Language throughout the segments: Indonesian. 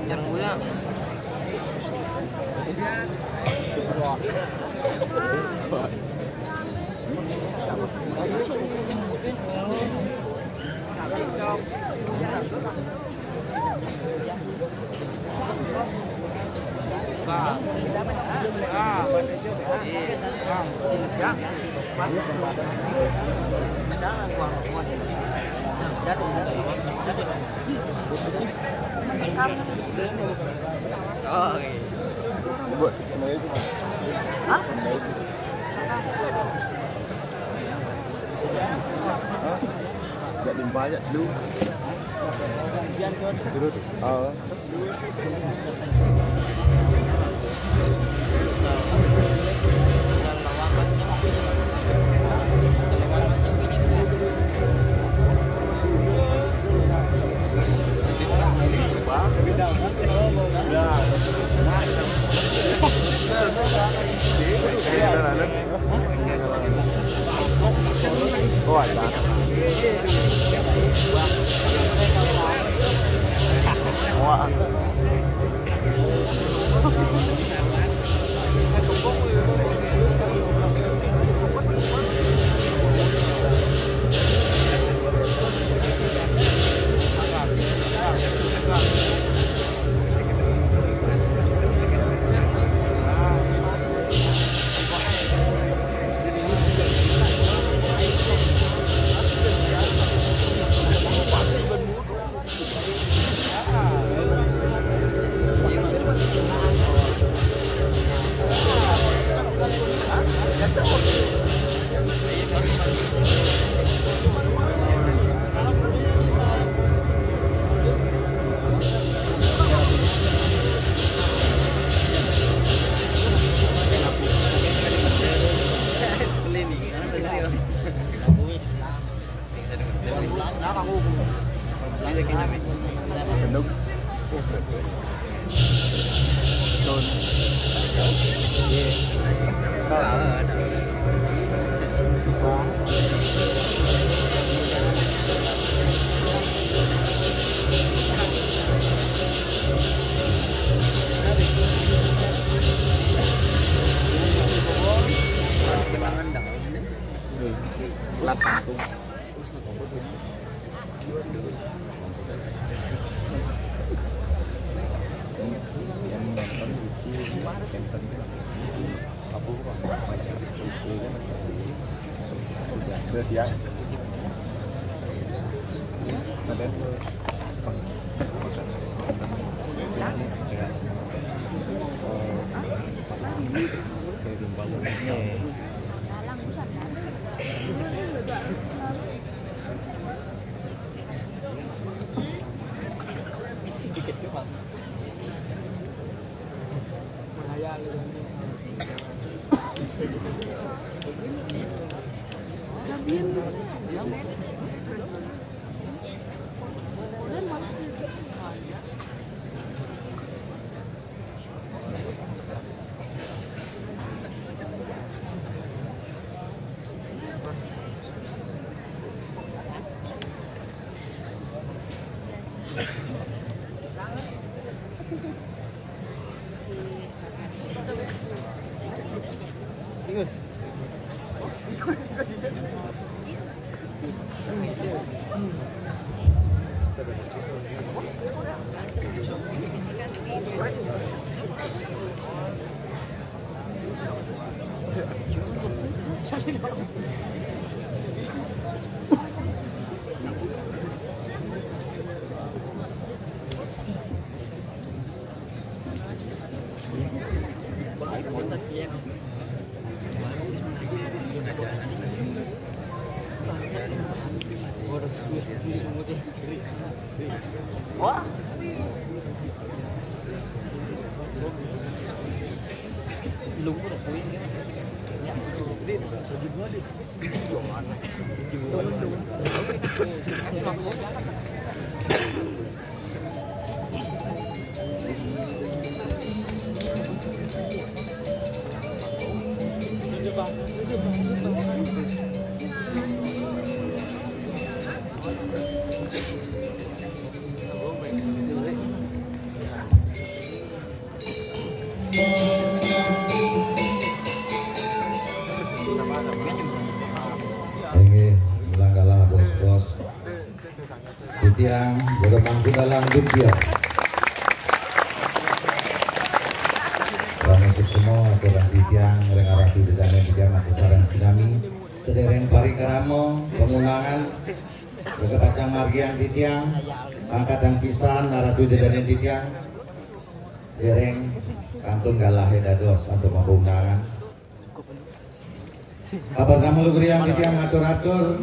Jangan punya. Oh, buat semuanya itu. hah? Gak limpah aja dulu. Dulu. Oh, ada. Wah. Đúng. Lapang tuh. Ya. Wah. Belum udah poin ya. Ya. Dit, bagi gua dit. Jualan. Jualan. Ini melanggalah bos-bos Titiang jaga mangku dalam dunia. Masuk semua orang Titiang reng arati dedane Titiang mati sarang sinami sedereng parikaramo pengulangan jaga pacang margiang Titiang angkat dan pisan arati dedane Titiang dereng kantun galah dados untuk pembangunan. Kabar kamu lu geriang Titiang atur-atur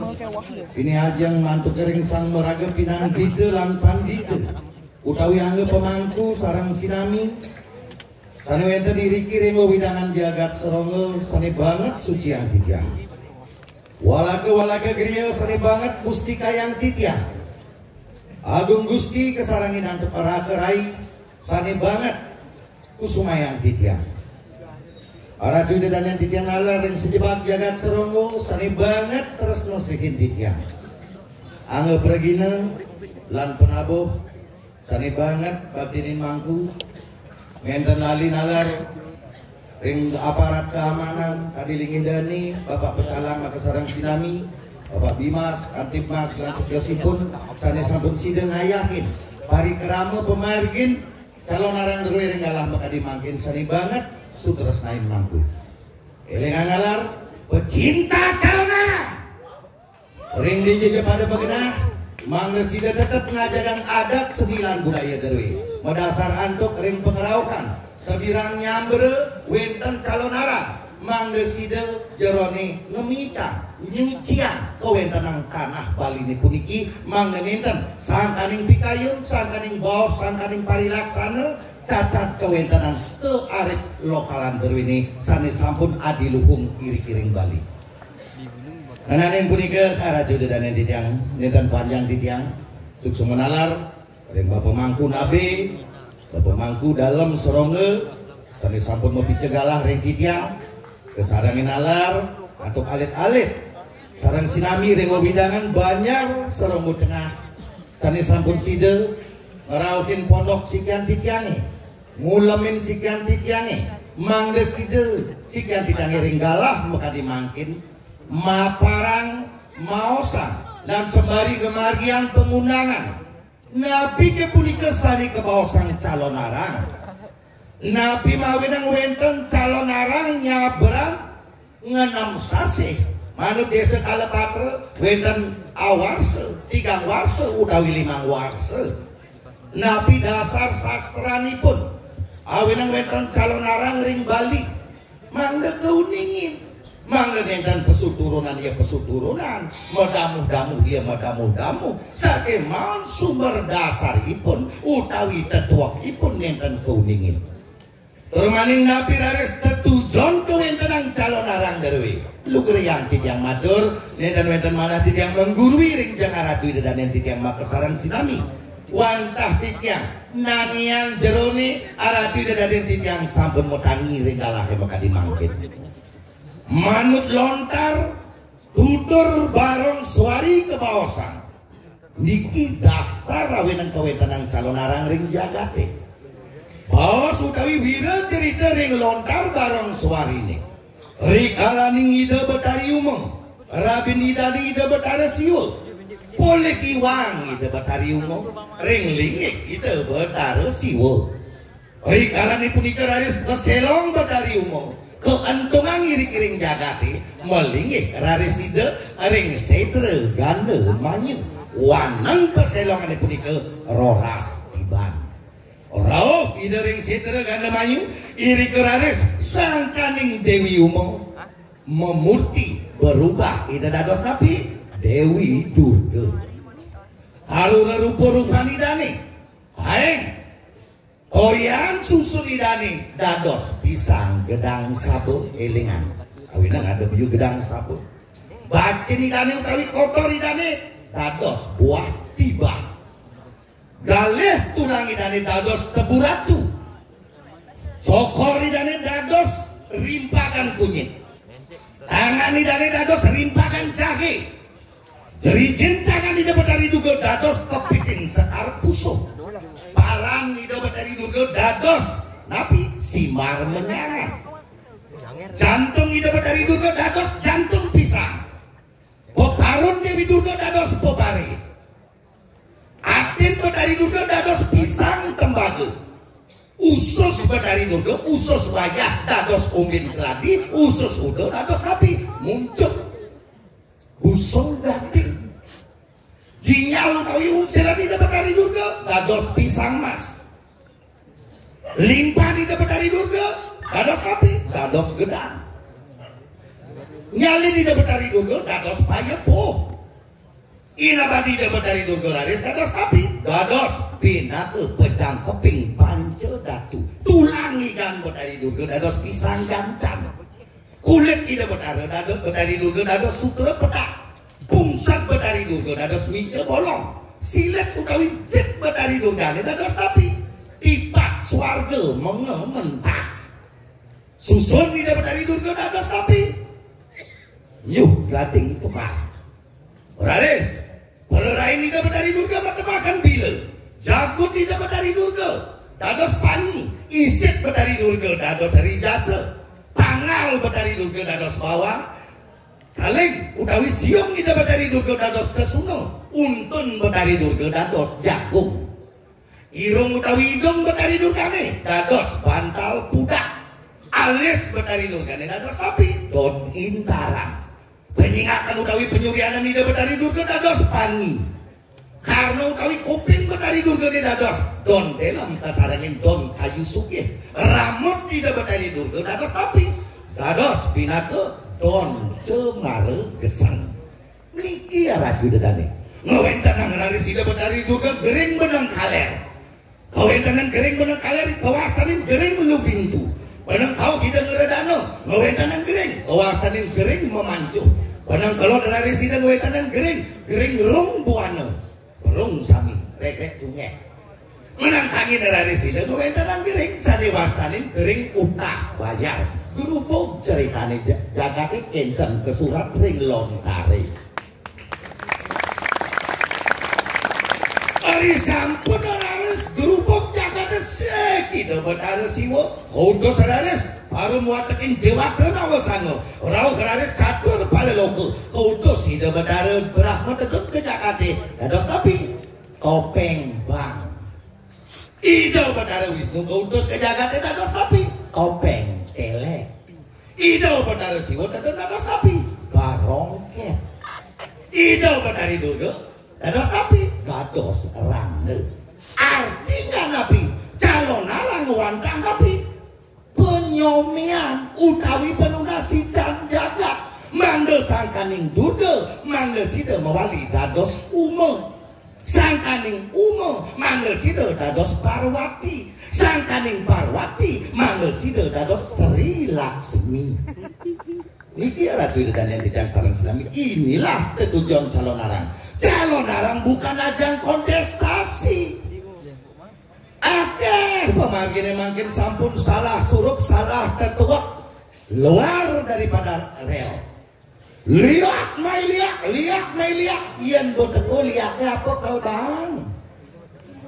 ini ajeng mantu kering sang meraga pinang dite lan pandite utawi angge pemangku sarang sinami sane wenten diri kiring widangan jagat seronggo sane banget suci yang Titiang walake griya sane banget mustika yang Titiang agung gusti kesarangin antep arakerai sane banget kusuma yang Titiang aradu dan yang Titiang alar yang sejebak jagat seronggo sane banget terus nasihin Titiang angge pergina lan penabuh sane banget batinin mangku ngenten lali nalar ring aparat keamanan tadi lingin dani Bapak Pecalang maka sarang sinami Bapak Bimas Antipmas lan sekiosipun sane sampun sideng ngayahin parikrama pemargin calon arang derwe ring galah maka dimangkin sane banget sutras nain mangku elengan ngalar pecinta calona ring dijege pada begenah mangga sida tetep ngajagang adat sembilan budaya derwe medasar antuk ring pengerauhan sebirang nyambre wenten calon arang mangga sida jerone ngemikan nyucian kewentenang tanah Bali ini puniki mangga nenten sangkaning pikayun sangkaning bos sangkaning parilaksana cacat kewentenan ke arek lokalan berwini sane sampun adiluhung kiri-kiring Bali nananing punika karaju dedanen Titiang nenten panjang Titiang sukses menalar ring Bapak Mangku nabe Bapak Mangku dalam serongge sane sampun mopi cegalah ring Titiang kesarangin nalar atuk alit-alit sarang sinami ring widangan banyak seronggo tengah sane sampun side ngerauhin pondok sikian Titiange ngulamin sikian Titiange mangga side sikian Titiange ring galah maka dimangkin maparang maosan dan sembari kemargian pengundangan napi kepunika sani kebaosan calon arang napi mawinang wenten calon arang nyabrang ngenam sasih manut desa Kalepatra wenten awarse 3 warse utawi 5 warse napi dasar sastranipun awinang wenten calon arang ring Bali mangga keuningin mangga nenten pesuturunan ya pesuturunan medamuh-damuh ya medamuh-damuh sakemawon sumber dasaripun utawi tetuakipun nenten keuningin termaning napi rares tetujon kewentenang calon arang derwe lugeriang Titiang matur nenten wenten malah Titiang menggurui ring jang aratu dedanen Titiang makasarang sinami wantah Titiang naniang jerone aratu dedanen Titiang sampun motangi ring galah maka dimangkin manut lontar tutur barong suari kebaosan niki dasar rawenang kewentenang calon arang ring jagate baos utawi wira cerita ring lontar barong suari ini rikalaning ide betari umum rabin idali ide betara siul polek iwang ide betari umum ring lingik ide betara siul rikalani punika raris keselong betari umum keantungan iri-kiring jagati melingih rarisida ring setre ganda manyu wanang peselongan punika roras tiban rauh ide ring setre ganda manyu iri keraris sangkaning Dewi Umo memurti berubah ide dados napi Dewi Durga haruna rupa-rupa nidane aeng Orian susun idane dados pisang gedang sabun elingan awinang ada biu gedang sabun bacin idane utawi kotor idane dados buah tibah galih tulang idane dados tebu ratu cokor idane dados rimpakan kunyit tangan idane dados rimpakan jahe jerijin tangan ide betari juga dados kepiting sekar pusuh palang ide betari juga dados napi simar menyangat jantung ide betari juga dados jantung pisang lembaga usus Betari Durga, usus wayah dados umbin keladi, usus udo dados sapi muncul busung daging ginjal utawi unsur di Betari Durga dados pisang mas, limpa di Betari Durga dados sapi dados gedang, nyali di Betari Durga dados payepuh, inabadi di Betari Durga raris dados sapi dados pinake pecang keping panca datu, tulang ikan Betari Durga dados pisang gancan, kulit ida Betari Durga dados sutra pedak, pungsat Betari Durga dados mince bolong, silet utawi jit Betari Durga dados sapi, tipat swarga mengementah, susun ida Betari Durga dados sapi, yuh gading kemar, raris pererain ida Betari Durga matemakan bila, jagut ida Betari Durga dados pani, isit Betari Durga dados rijasa, pangal Betari Durga dados bawang, kaleng utawi siung ida Betari Durga dados kesuno, untun Betari Durga dados jagung, irung utawi idung Betari Durgane dados bantal pudak, alis Betari Durgane dados sapi don intaran, penyingatan utawi penyurianan ida Betari Durga dados pangi, karena utawi kuping Betari Durga dados don dalam kasarangin don kayu sugih, ramut ida Betari Durga dados sapi dados pinake don cemara gesang. Niki ya raju dedane ngawentanan raris ida Betari Durga gering benang kaler, ngawentanan gering benang kaler kawastanin gering lubintu, benang kau tidak ngeredano ngawentanan gering kawastanin gering memancuh, benang kalau raris ida ngawentanan gering rung buana rung sami rek tunge, menangkangi raris ida ngawentanan gering sadewastanin gering utah bayar, gerubuk ceritane jagati kencen kesurat ring lontare. Ari sampun raris gerubuk jagate seki dapat raris siwo kodos raris baru muatekin dewata nawasango rauh raris catur paleloko kodos ida badara berahmat tetep ke jagate dados tapi topeng bang, ida badara Wisnu kodos ke jagate dados tapi topeng telek, ida Betari Siwa dados sapi barongket, ida Betari Durga dados sapi dados randel. Artinya nabi calon arang wantang nabi penyomian utawi penunasi can jagat mangga sangkaning Durga mangga sida mawali dados Uma, sangkaning Uma mangga sida dados Parwati, sangkaning Parwati mangga sida dados Sri Laksmi. Niki ratu dan yang tidak sarang Islami. Inilah tujuan calon arang. Calon arang bukan ajang kontestasi. Akeh pemargine makin sampun salah surup salah tetuak luar daripada rel. Liak mai liak yen boteku liaknya apa kalbang.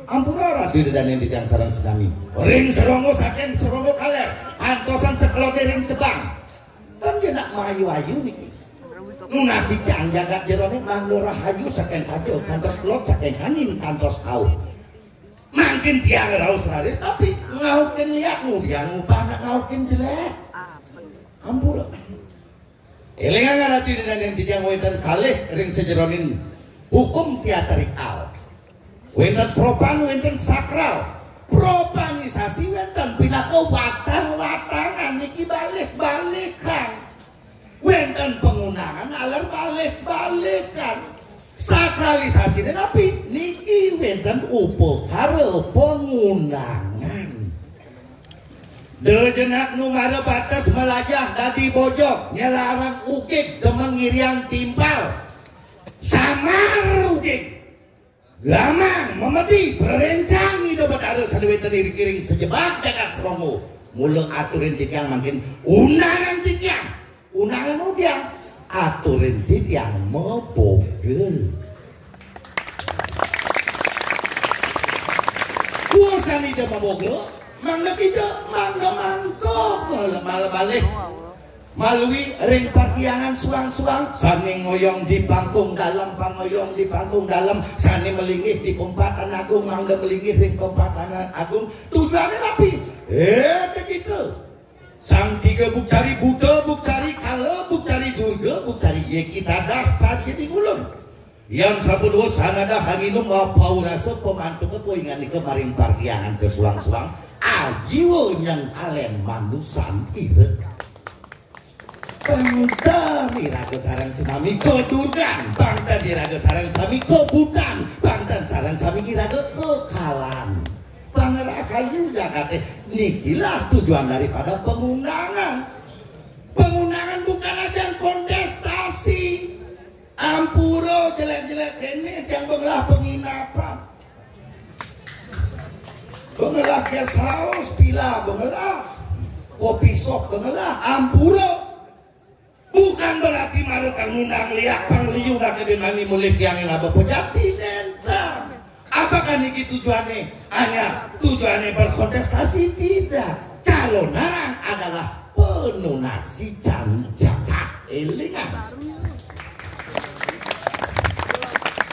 Ampura ratu dan yang tidak sarang Islami. Ring serongo saken serongo kaler antosan sekelodering cebang. Kan dia nak mayu-ayu niki. Nunasi cang jagat jerone mangga rahayu saken kajo kantos kelot saken kanin kantos kau. Makin tiang raus raris tapi ngaukin liakmu dia ngupah nak ngaukin jelek. Ampura. Elingan ratu dan yang tidak wenten kalih ring sejeronin hukum teatrikal. Wenten propan wenten sakral. Propanisasi wenten pinaka watang-watangan niki balik-balikan, wenten pengunangan alar balik-balikan, sakralisasi tapi niki wenten upekara pengunangan. Dejenak nu mare batas melajah dadi bojok nyelarang ukik demen ngiriang timpal samar ukik lamang memedi berencang itu betara sadewet tadi kiring sejebak jagat serongo mula aturin titiang makin unangan titiang unangan udiang aturin titiang mebogel kuasan ide mebogel mangga kita mangga mangkok malah balik malui ring parkiangan suang-suang sani ngoyong di panggung dalam pangoyong di panggung dalam sani melingih di Pempatan Agung mangga melingih ring Pempatan Agung tujuannya napi begitu sang tiga buk cari Buddha buk cari Kala buk cari Durga buk cari ye kita dasar jadi ulun yang sapuluh sanada hanginum apa rasa pemantu kepoingan di kemarin parkiangan ke suang-suang ajiwo yang kalian manusan ire bangda diraga sarang sami kedurgan bangda diraga sarang sami kebudan bangda sarang sami diraga kekalan bangda kayu Jakarta nikilah tujuan daripada pengundangan bukan aja kontestasi ampuro jelek-jelek ini yang mengelah penginapan mengelah ya saus pila mengelah kopi sop mengelah ampuro bukan berarti marukan ngundang liak pangliu dah kedenani mulik yang ngaba pejati nentang apakah niki tujuannya hanya tujuannya berkontestasi tidak calon narang adalah penunasi janjaka elingan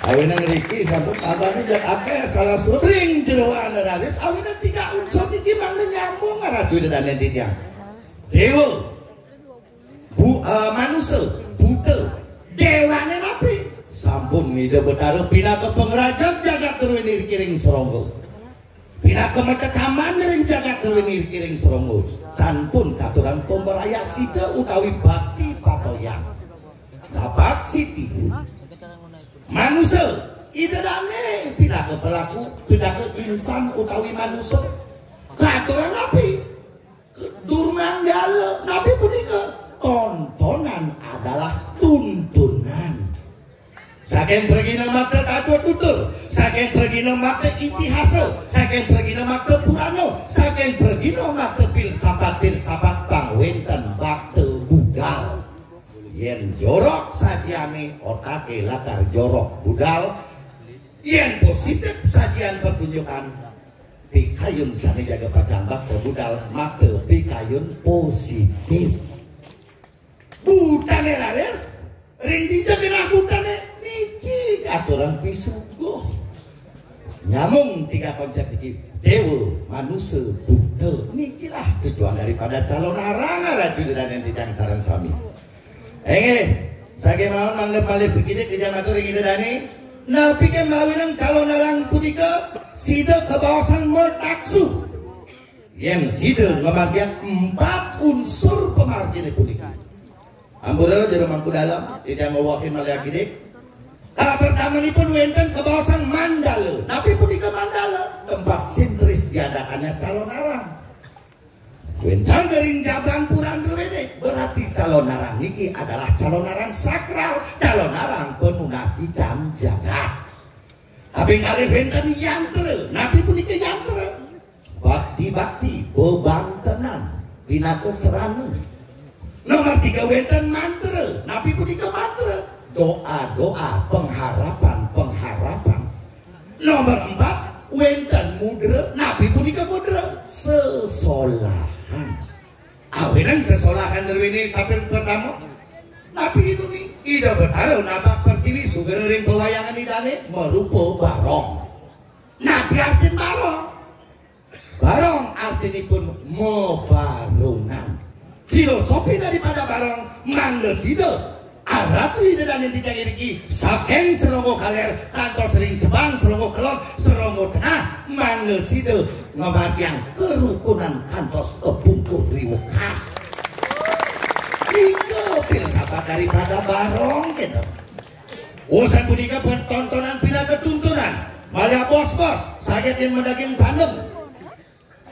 awinan Riki sampai abangnya jak apa salah suring jeroan raris awinan 3 unsur niki mangga nyambung ngaraju dan tiang dewa manusia buta dewane napi sampun ngide betara pina ke pengrajak jagat terwenir kiring seronggo pina ke metekaman ring jagat terwenir kiring seronggo sampun katuran pemberaya sida utawi bakti patoyan dapat siti manusia idadane pina ke pelaku pina ke insan utawi manusia katuran napi durungan gala napi punika tontonan adalah tuntunan saking pergi nama ke kado tutur saking pergi nama ke itihasa saking pergi nama ke Purano saking pergi nama ke filsafat pangwenten bakte budal yen jorok sajiane otake latar jorok budal yen positif sajian pertunjukan pikayun sani jaga pacang bakte budal maka pikayun positif butane rares ring dijaga butane niki aturan pisuguh nyamung 3 konsep iki dewa manusia buddha nikilah tujuan daripada calon arang raju dan yang tidak sarang sami sage mawon mangnep malih begini tidak matur ing dani napi ke mawinang calon arang punika sida kebawasan mertaksu yang sida ngemagian 4 unsur pemargine punika Ampura jero mangku dalam tidak mewakil malih akidik pertama ini pun wenten kebawasan Mandala tapi punika Mandala tempat sintris diadakannya calon arang wenten dari Jabang Puran Rwede berarti calon arang niki adalah calon arang sakral calon arang penunasi janjaga tapi kali wenten yantre napi punika yantre bakti bebantenan bina keseranu nomor 3 wenten mantra napi punika mantra doa pengharapan nomor 4 wenten mudra napi punika mudra sesolahan awenan sesolahan derwini tapi pertama napi itu nih ida bertaruh napak pertiwi sugering pewayangan idane merupa barong napi artin barong artinipun mebarungan filosofi daripada barong manggesido aratu ide dan yang tidak ini saking seronggo kaler kantor sering cebang seronggo kelon seronggo tengah manggesido ngomadiang kerukunan kantos kepungkur riwu khas itu filsafat daripada barong gitu usan punika pertontonan pila ketuntunan malah bos-bos saja yang mendaging bandeng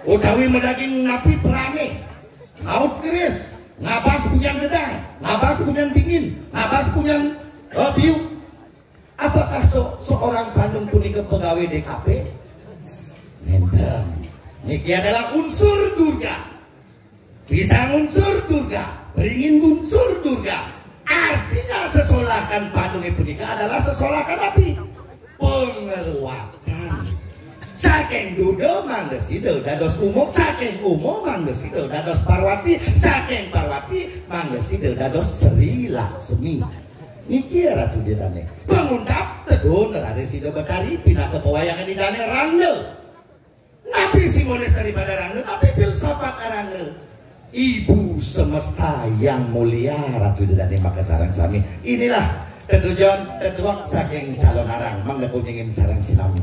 utawi mendaging napi perane laut keris, ngabas punya gedang, ngabas punya dingin, ngabas punya biu. Apakah seorang Bandung punika pegawai DKP? Nendang. Niki adalah unsur durga. Bisa unsur durga, beringin unsur durga. Artinya sesolakan Bandung punika adalah sesolakan api pengeruakan. saking Duda mangga sida dados Umo, saking Umo mangga sida dados Parwati, saking Parwati mangga sida dados Sri Laksmi. Niki Ratu Didane pengundap tedun Raden Sida Betari pinaka pewayangan di dane Rangga. Nabi Simones daripada Rangga, tapi filsafat Rangga. Ibu semesta yang mulia Ratu Didane maka sarang sami. Inilah tetujuan tetuak saking calon arang mangga kuningin sarang sinami.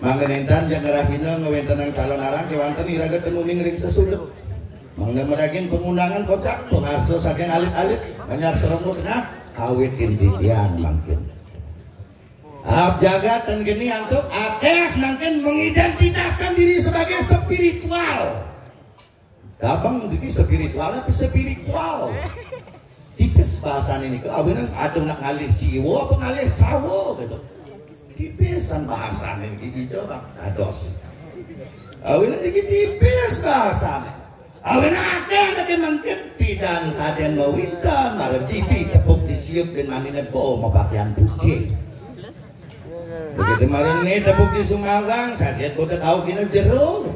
Mangga nentan jang rahina ngewenten calon arang kewanten iraga tenuning ring sesulup. Mangga meragin pengundangan kocak pengarso saking alit-alit banyak seremut nah awit intidian mungkin. Jagat dan gini antuk akeh mungkin mengidentitaskan diri sebagai spiritual. Dabang jadi spiritual tapi spiritual. Tipis bahasan ini ke awenan ada nak ngalih siwo apa ngalih sawo gitu. Tipisan bahasan ini coba ados. Awenan jadi tipis bahasan. Awen akeh nek mangkit pidan kaden mawitan marep tipi tepuk disiup dan manine bo pakaian putih. Begitu marene tepuk di Sumawang sadet bote kau kena jero.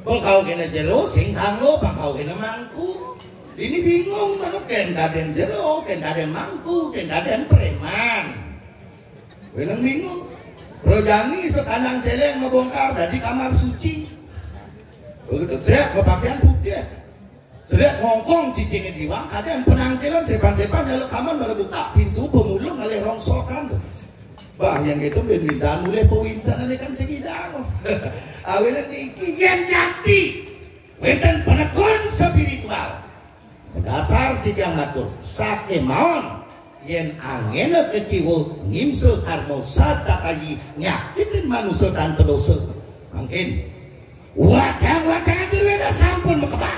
Bo kau kena jero sing kanggo kau kena mangku. Ini bingung manuk ken kaden jero, ken kaden mangku, ken kaden preman. Wenang bingung. Rojani sekandang celeng membongkar dari kamar suci. Begitu teriak pakaian putih, teriak ngongkong cicingnya diwang, kadang penangkilan sepan-sepan dalam kamar baru buka pintu pemulung oleh rongsokan. Bah yang itu benmintaan mulai pewintan ini kan segidang. Awalnya tinggi yang jati, wenten penekun spiritual. Dasar tiga ngatur sake maon yen angin kekiwo ngimso karmo sata kayi nyakitin manusia tanpa dosa. Mungkin wadang-wadang dirweda sampun mekebak.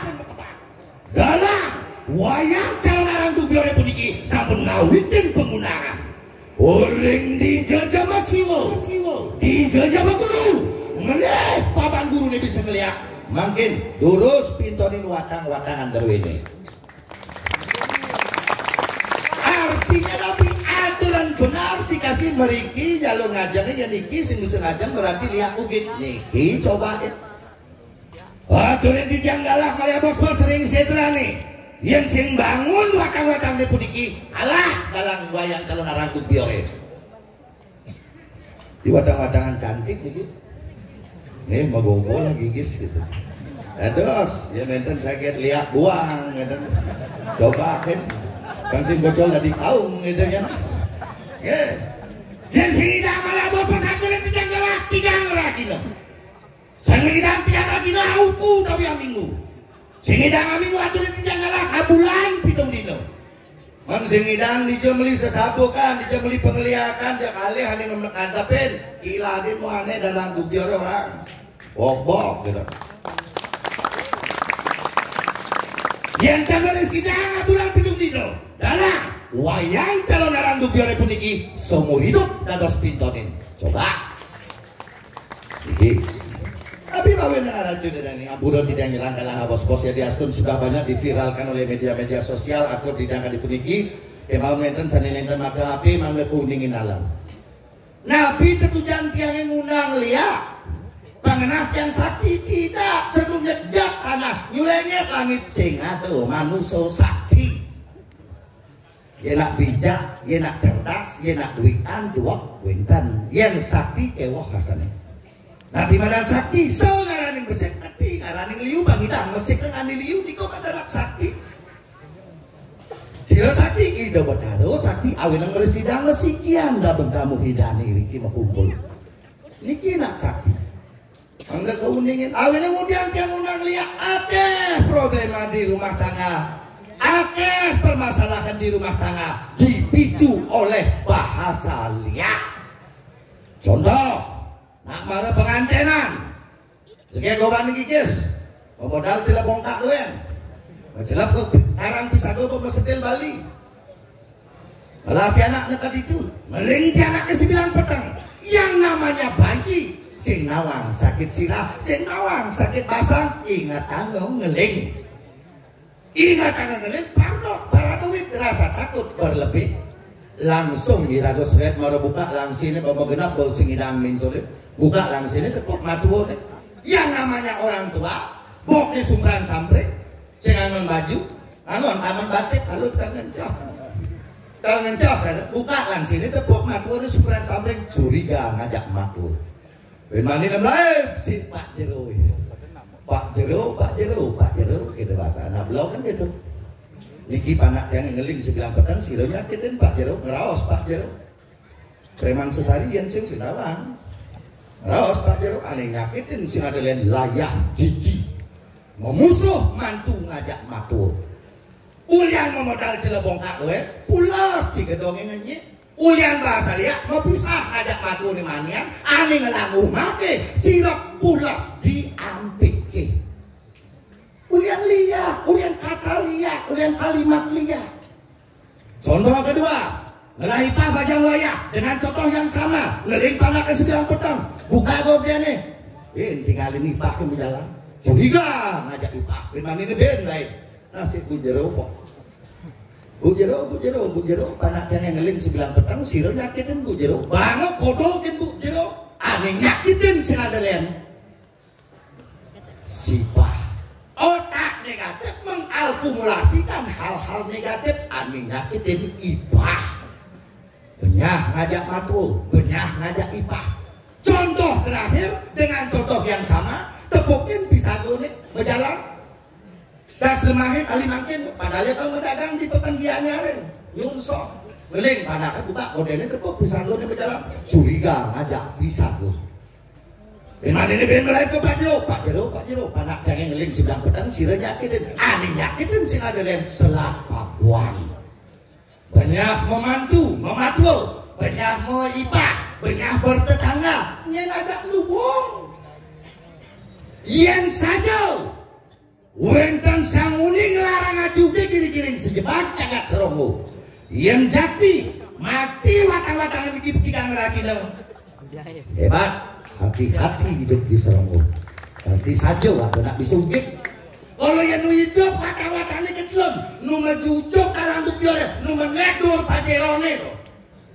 Dalam wayang calon arang Dubyore puniki sampun ngawitin penggunaan. Uring dijajah masiwo, dijajah guru. Meneh papan guru ini bisa ngeliat. Makin durus pintonin wadang-wadangan derwene. Artinya tapi aturan benar dikasih meriki jalur ngajangnya niki sing bisa ngajang berarti lihat ugit niki cobain. Waduh yang dijanggalah kalian bos-bos sering sedrani yang sing bangun wakang-wakang di puniki kalah dalam wayang calon arang Dubyore di wadang-wadangan cantik gitu nih magogo lah gigis gitu ados ya nenten sakit lihat buang gitu coba kan sing bocol dari kaum gitu kan yang sing tidak malah bos-bos satu yang dijanggalah tiga lagi dong. Sang ngidang tiga lagi lah uku tapi yang minggu. Sing ngidang minggu atuh tiga ngalah kabulan pitung dino. Man sing ngidang dijemeli sesabukan, dijemeli pengeliakan dia kali hanya ngantapin kiladin mu aneh dalam Dubyore orang. Bok-bok gitu. Yang kamari sidang bulan pitung dino. Dalam wayang calon arang Dubyore puniki seumur hidup dados pintonin. Coba. Iki tapi bawen dengan Ratu Didane ampura tidak nyerangkanlah bos-bos ya diaskun sudah banyak diviralkan oleh media-media sosial atau didangkan di puniki kemau menten sanenenten maka api mamle kuningin alam. Nabi tetujan tiang yang ngundang lihat pangenah tiang sakti tidak sebelumnya jak tanah nyulengit langit sing atuh manusia sakti. Yenak bijak, yenak cerdas, yenak duitan dua wintan, yen sakti kewah kasane. Nabi Madang sakti, so ngaraning besek sakti, ngaraning liu bangidang mesik ngani liu di kok adalah sakti. Sira sakti ida badaro sakti awenang meresidang mesikian da bentamu hidani riki makumpul. Niki nak sakti. Angga keuningin awenang udiang tiang unang liak akeh problema di rumah tangga. Akeh permasalahan di rumah tangga dipicu oleh bahasa liak. Contoh nak marah pengantenan sekian goban kikis modal cilap bongkak doyan cilap ke karang pisado pemesetil Bali malah anak nekat itu melingki anak ke 9 petang yang namanya bayi sing nawang sakit sirah sing nawang sakit basang ingat tanggung ngeling parno para duit rasa takut berlebih langsung diragos red mau buka langsung ini bawa genap bau sing idang mintul buka langsung ini tepuk matu yang namanya orang tua bok di sumberan sampre sing angon baju angon aman batik lalu ngencok kalau ngencok saya buka langsung ini tepuk matu di sumberan sampre curiga ngajak matu bagaimana namanya si Pak Jero Pak Jero gitu bahasa anak belau kan gitu niki panak yang ngeling sebilang petang siro nyakitin Pak Jero ngeraos Pak Jero preman sesarian sing sinawang ngeraos Pak Jero aneh nyakitin sing ada lain layah gigi memusuh mantu ngajak matur ulian memodal celebong kakwe pulas di gedongnya ngenyi ulian bahasa liat mau pisah ngajak matur ni manian aneh ngelamu make sirap pulas diampik ulian liya, ulian kata liya, ulian kalimat liya. Contoh kedua, ngelahipah bajang loya dengan contoh yang sama, ngeling panak ke sebilang petang, buka gobnya nih, tinggalin ipah ke jalan, curiga ngajak ipah, memang ini ben lain, nasib bujero kok, bujero, panak yang ngeling sebilang petang, siro nyakitin bujero, banget kodokin bujero, aneh nyakitin sing ada lain, sipah. Otak negatif mengakumulasikan hal-hal negatif aneh nyakitin ipah benyah ngajak matul benyah ngajak ipah contoh terakhir dengan contoh yang sama tepukin bisa gonik berjalan das lemahin alimangkin padahal kalau mendagang di pepenggiannya ren nyungsok ngeling panaknya buka modelnya tepuk bisa gonik berjalan curiga ngajak bisa gonik Bagaimana ini ben mulai ke Pak Jero, panak yang ngeling sebelah petang sira nyakitin, aneh nyakitin sing ada lain selapaguan. Banyak mematu, banyak mau ipah, banyak bertetangga, yang ada lubung. Yang saja, wenten sang uning larang acuke kiri-kiring sejebak cagat serongo. Yang jati, mati watang-watangan dikip-kikang rakino. Hebat. Hati-hati hidup di Serongo. Nanti saja waktu nak disungkit. Kalau yang hidup kata-katanya kecilon, nu mejujuk kalang untuk dia, nu menegur pajerone kok.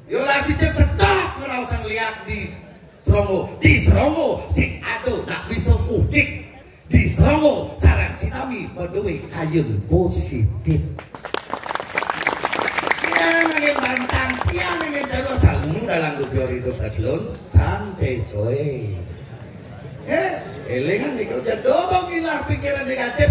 Yolah si stop ngerasa ngeliat di Serongo. Di Serongo sing ado nak bisa udik. Di Serongo sarang sinami berdua kayun positif. Yang ingin bantang, yang ingin jatuh salmu dalam dunia hidup kecilon. Santai coy elengan dikau jadobong ilah pikiran negatif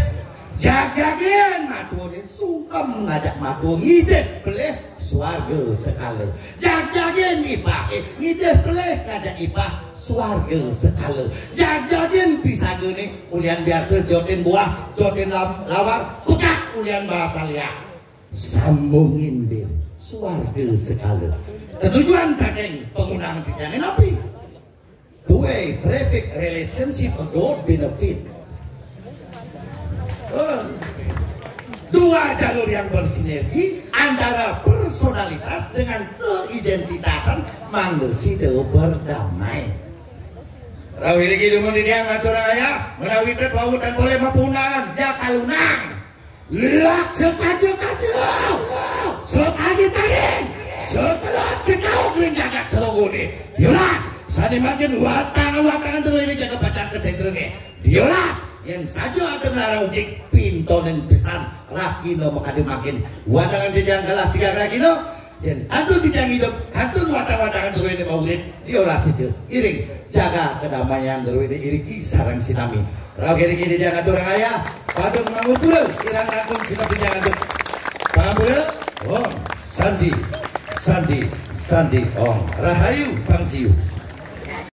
jagagen matu ini sungkem ngajak matu ngideh peleh swarga sekali jagagen ipah ngideh peleh ngajak ipah swarga sekali jagagen pisah gini ulian biasa jotin buah jotin lawar buka ulian bahasa liat sambungin bin swarga sekali tujuan saking penggunaan pikiran api two-way traffic relationship God benefit dua jalur yang bersinergi antara personalitas dengan keidentitasan manusia berdamai rawiri kidumun ini yang ngatur ayah merawit dan boleh mapunang jakalunang lihat sekaju-kaju sekaju-kaju setelah sekau kering jagat Serongo nih diolas sani makin watangan terus ini jaga padang kesentrengnya diolas yang saja ada ngaraudik pintonen pisan rakino makin watangan dijang kalah 3 rakino dan antu dijang hidup antu watangan terus ini mau ulit diolas itu iring jaga kedamaian terus ini iriki sarang sinami rau kiri-kiri jangan turang ayah padung mangutul irang nakun sinap dijang antu pangampul oh Sandi Ong Rahayu Pangsiu